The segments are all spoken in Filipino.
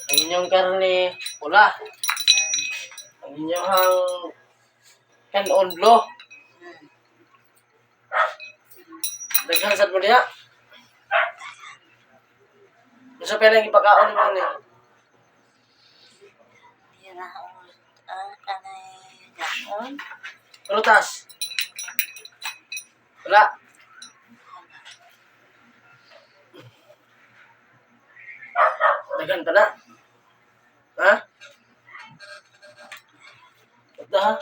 Ang inyong karne, pula. Ang inyong kanon, blue. Daghan sad mo diha. Gusto pa lang ipakaon mo ni. Prutas. Wala. Daghan pa na. Ha? Ito ha?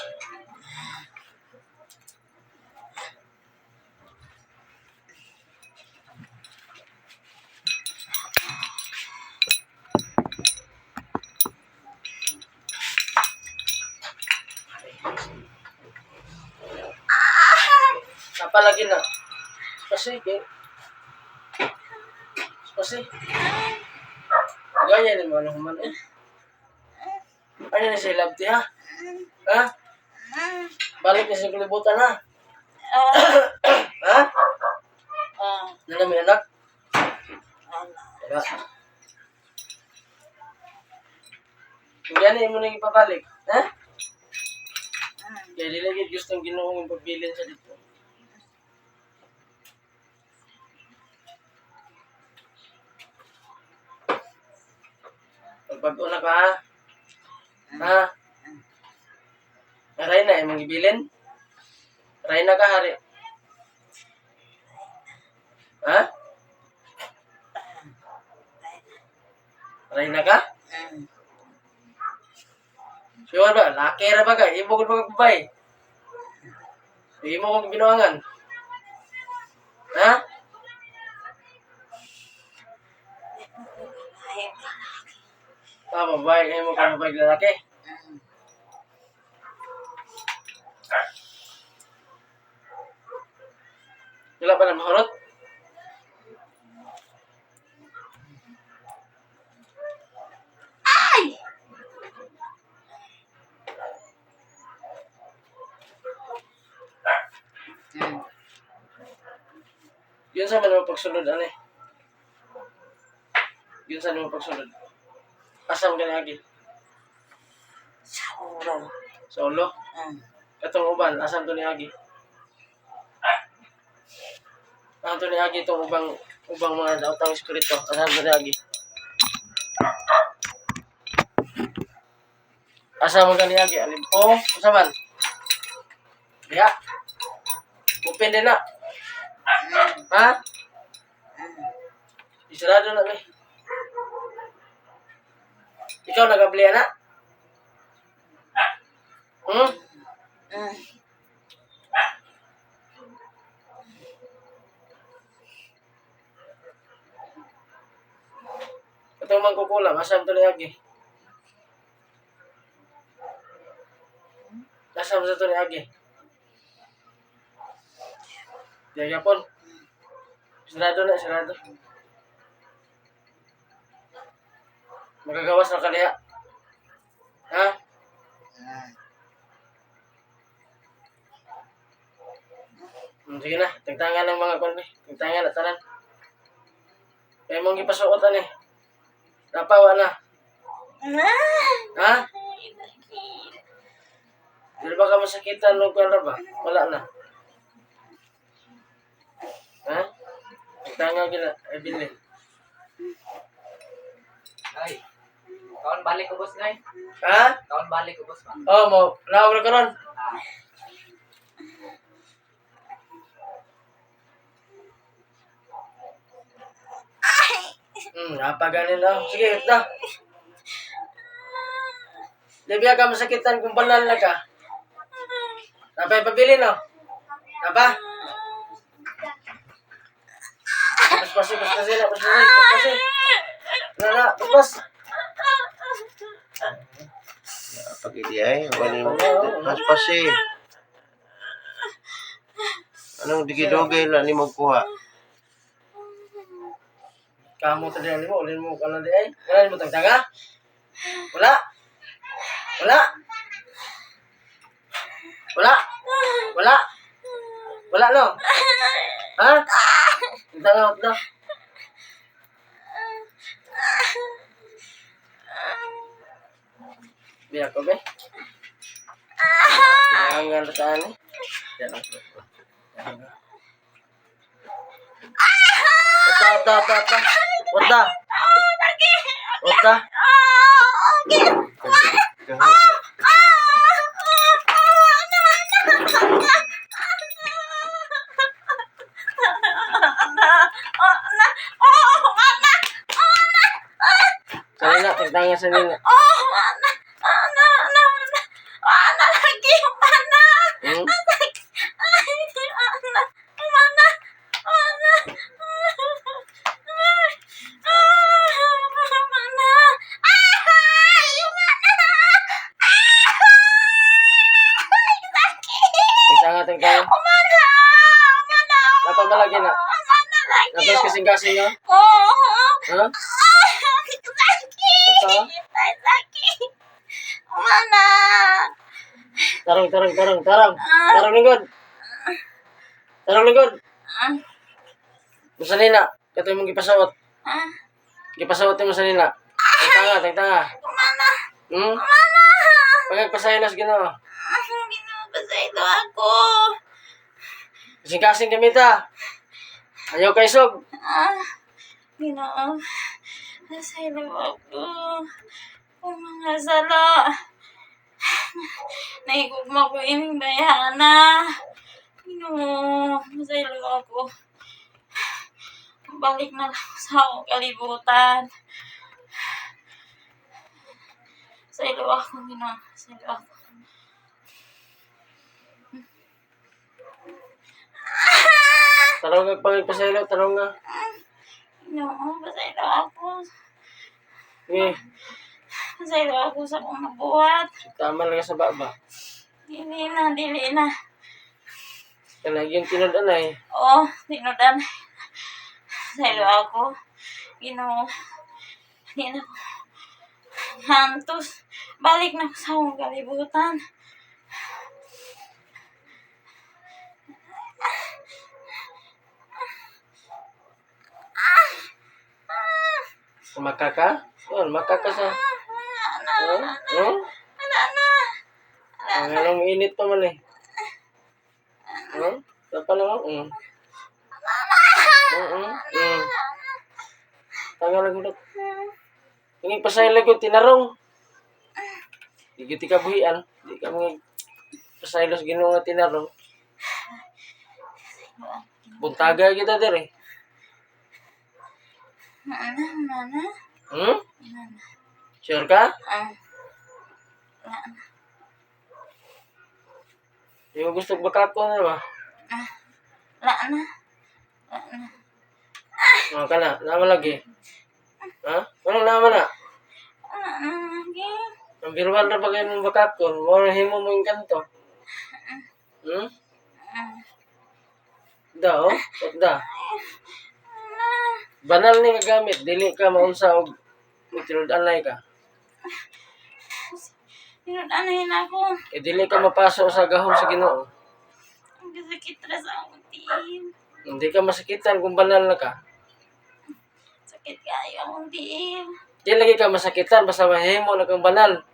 Napalagi na. Kasi, gaya ni mo ano man eh. Ano na siya labti ha? Ha? Balik na siya kulibutan ha? Ha? Ano may anak? Wala. Yan mo nang ipabalik. Ha? Kaya di lagi gustong Ginoong yung pagbilin sa dito. Pagpag-una ka ha? Ha? Aray na, yung ibilin? Aray na ka, hari. Ha? Aray na ka? Sure ba? Laki ra ba ka? Imo ko ba babay? Imo ko binuangan. Ha? Babay, imo ka babay lalaki. Wala pa na mahurot? Ay! Yun sa man mo pagsunod, ane? Yun sa mo pagsunod? Asam ka na lagi? Sa ulo. Sa ulo? Katong uban, asam to ni Agi? Asam to ni Agi itong ubang mga daotang espiritu. Asam to ni Agi? Asam ka ni Agi? Alimpo? Asaman? Diha? Upin din na? Ha? Isarado na ni. Ikaw nagabli na? Itong mangkukulam, asam to ni Agi? Asam sa to ni Agi? Diya yapon. Sarado na, sarado. Magagawas na kaliha. Ha? Sige na, tagtangan ng mga kon eh. Tagtangan na tanan. Kaya mong ipasuot ani. Napawa na. Ha? Di ba ka masakitan nung kwan ba? Wala na. Ha? Tagtangan gina, ay bilin. Ay, kawan balik ko boss ngay. Ha? Kawan balik ko boss ma. Oh, mo, nawag na karon. Napaganin na. Sige, ito. Di ba ka masakitan kung banal na ka? Napay pabili no? Napa? Paspasi na. Paspas. Pag hindi ay, wala mo. Paspasi. Anong digidogay na ni magkuha? Kamu tadi ani mo, ulin mo kana di ay. Wala mo tagtaga? Wala. Wala. Wala. Wala. Wala no. Ha? Tagtaga mo. Biyak ko, be. Hanggang rataan eh. Yan lang. Wata. Kanina, tagtanga sa nina. Hmm? Tagtanga. Dapat malagi na. Tapos kasing-kasing na. Ha? Tarong lingkod. Masa nina. Kato mong gipasawat. Gipasawat mo sa nina. Tagtanga. Hmm? Pagkagpasayalas ginawa. Kasing-kasing kami ta. Ayaw kay Sog. Ginoo, nasa ilawag ko. Kung mga sala. Naigugma ko ining bayana. Ginoo, nasa ilawag ko. Balik na lang sa akong kalibutan. Sa ilawag ko, Ginoo. Sa ilawag ko. Tarong nagpangipasaylo. Tarong nga. Ginoo, basta ilawag ko. Okay. Basta ilawag ko sa akong nabuhat. Tama lang sa baba. Dili na. Kanag yung tinudan ay. Oo, tinudan. Sa ilawag ko. Ginoo. Hindi na ko. Hantos. Balik na ko sa akong kalibutan. Makaka? Oh, makaka sa. Oh? Ang anong init pa man eh. Oh? Sapa lang ako. Tanga lang ulit. Ingin pasaylo ko, tinarong. Di ka buhian. Di ka mga pasaylo sa ginoo nga tinarong. Buntaga kita dire. Nana. Hmm? Sure ka? Di mo gusto bakako na ba? Lana. Ka na. Naman lagi. Ha? Anong naman na? Lagi. Ang biruan na ba kayo ng bakako? Mura himo mo yung kanto. Hmm? Da, oh? Da. Banal ni nga gamit. Dili ka maunsa og tinud-anay ka. Tinud-anayin ako. Dili ka mapasok sa gahom sa Ginoo. Ang sakit ra sa akong tiil. Hindi ka masakitan kung banal na ka. Sakit kayo akong tiil. Di lagi ka masakitan basta mahimo na kang banal.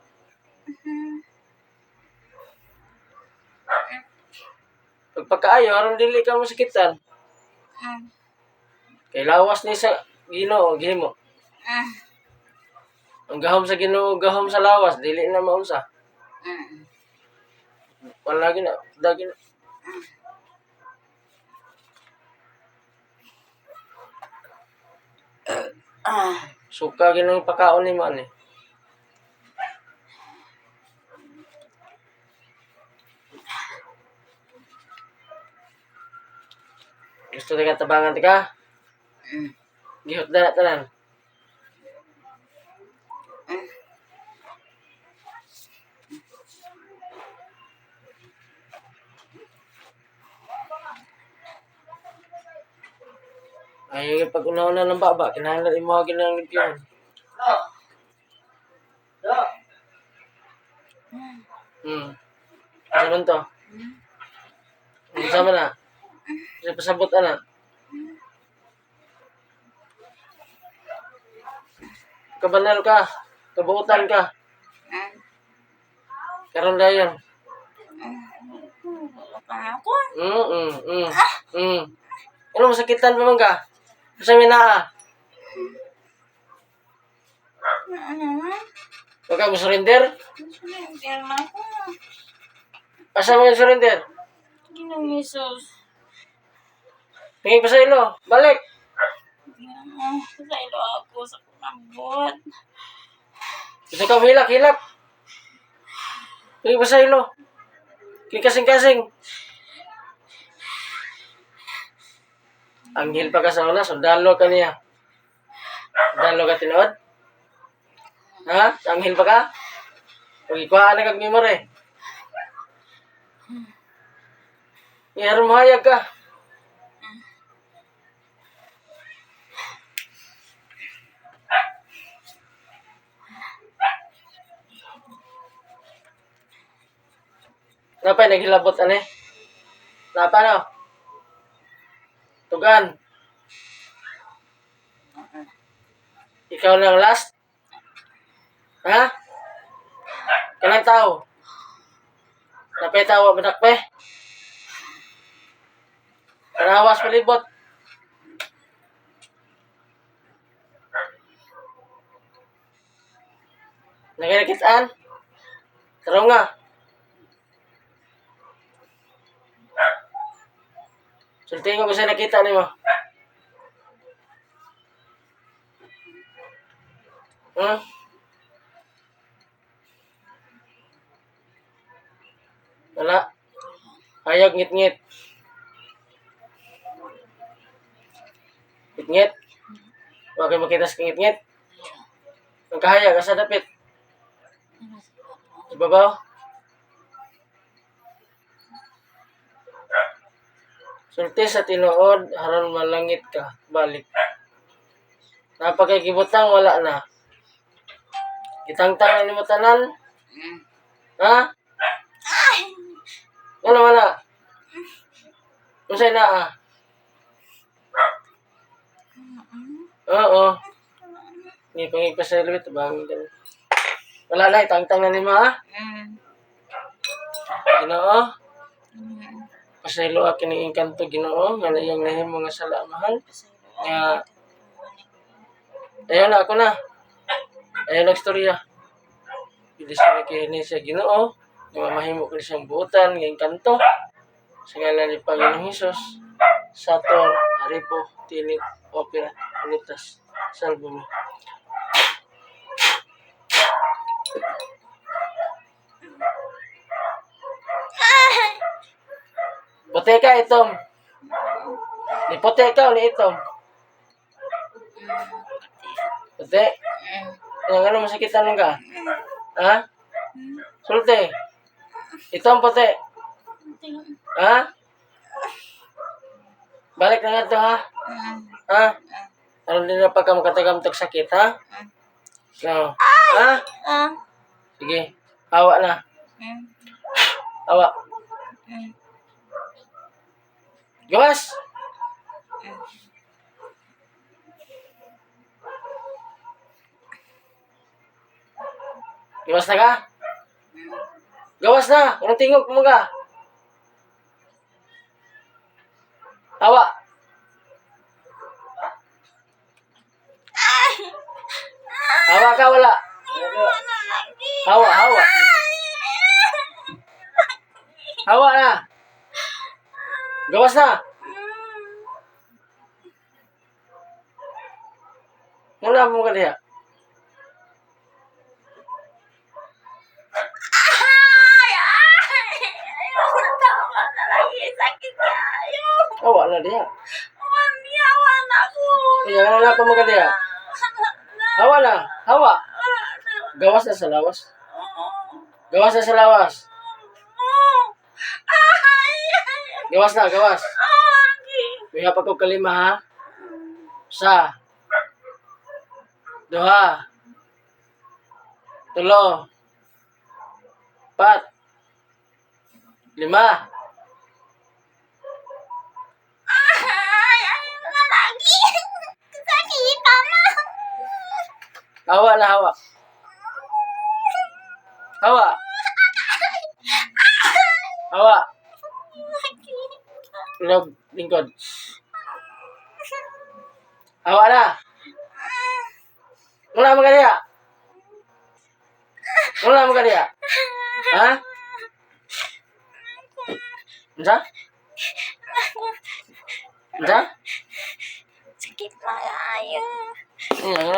Pagpakaayo, aron dili ka masakitan. Kay lawas ni sa Ginoo gihimo. Ang gahom sa Ginoo, gahom sa lawas, dili na maunsa. Wala gina, dagi na. Suka ginang pakaon ni man eh. Gusto ka tabangan ka? Gihot na tanan. Ay, pag una-una ng baba, kinahanglan imo ginang yun. Ano man to? Ano sama na? Kasi pasabot na. Kabanal ka. Kabuutan ka. Karon dayon. Wala pa nga ako. Ano masakitan pa man ka? Sa minaa. Ano na? Huwag ka mo surrender. Surrender na ako. Asa mo yung surrender? Ginong Jesus. Tingin pa sa ilo. Balik. Sa ilo ako sa kunabot. Gusto ka hilak. Tingin pa sa ilo. Kasing-kasing. Anghel pa ka sa una. Sundalo ka niya. Sundalo ka tinood? Ha? Anghel pa ka? Pag ikuhaan na kag memory. Iyaron mo hayag ka. Napay naghilabot ani? Napa no? Tugan. Ikaw lang last? Ha? Kanang tao? Napay tawa manakpe? Kanawas palibot. Naginakitaan? Taro nga. Sulting ko kasi nakita ni mo. Hmm? Wala. Hayag ngit-ngit. Ngit-ngit. Huwag kayo makita sa ngit-ngit. Ang kahayag, asa dapit. Ibabaw. Sulti sa tinuod, haron malangit ka. Balik. Napakikibutang, wala na. Kitangtang na ni mo tanan. Ha? Wala. Usay na ah. Oo. Hindi pa sa ilawit. Bangin ka na. Wala na, itangtang na ni mo ha. Ginoo. Pasaylo akin ni inkanto Ginoo. Nga na yung nahim mga sala mahal. Nga. Ayaw na ako na. Ayaw na istorya. Hindi siya nakihinig sa Ginoo. Nga mahimo ko siyang buutan. Nga inkanto. Sa ngalan ni Panginoong Hesus. Sator, Aripo, Tinit, Opera, Unitas, Salvo mo. Puti ka itom. Ni puti ka o ni itom? Puti? Yung ano masakitan lang ka? Ha? Sulti? Itom puti? Ha? Balik na nga ito ha? Ha? Ano din na pagka makatagamtag sakit ha? No. Ha? Sige. Hawa na. Hawa. Gawas! Gawas na ka? Gawas na! Anong tingog mo ka? Hawa! Hawa ka, wala? Hawa. Hawa na! Gawas na! Wala mo ka diya. Hawa na diya. Iya, wala pa mo ka diya. Hawa na. Hawa. Gawas na sa lawas. Gawas na sa lawas. Gawas na, gawas. Kaya pa ko kalima ha. Sa. Duha. Tulo. Pat. Lima. Hawa na, hawa. Hawa. Awa. Ilog, lingkod. Awa na. Wala mo kaniya. Wala mo kaniya. Ha? Unsa? Unsa? Sakit na kayo. Ano?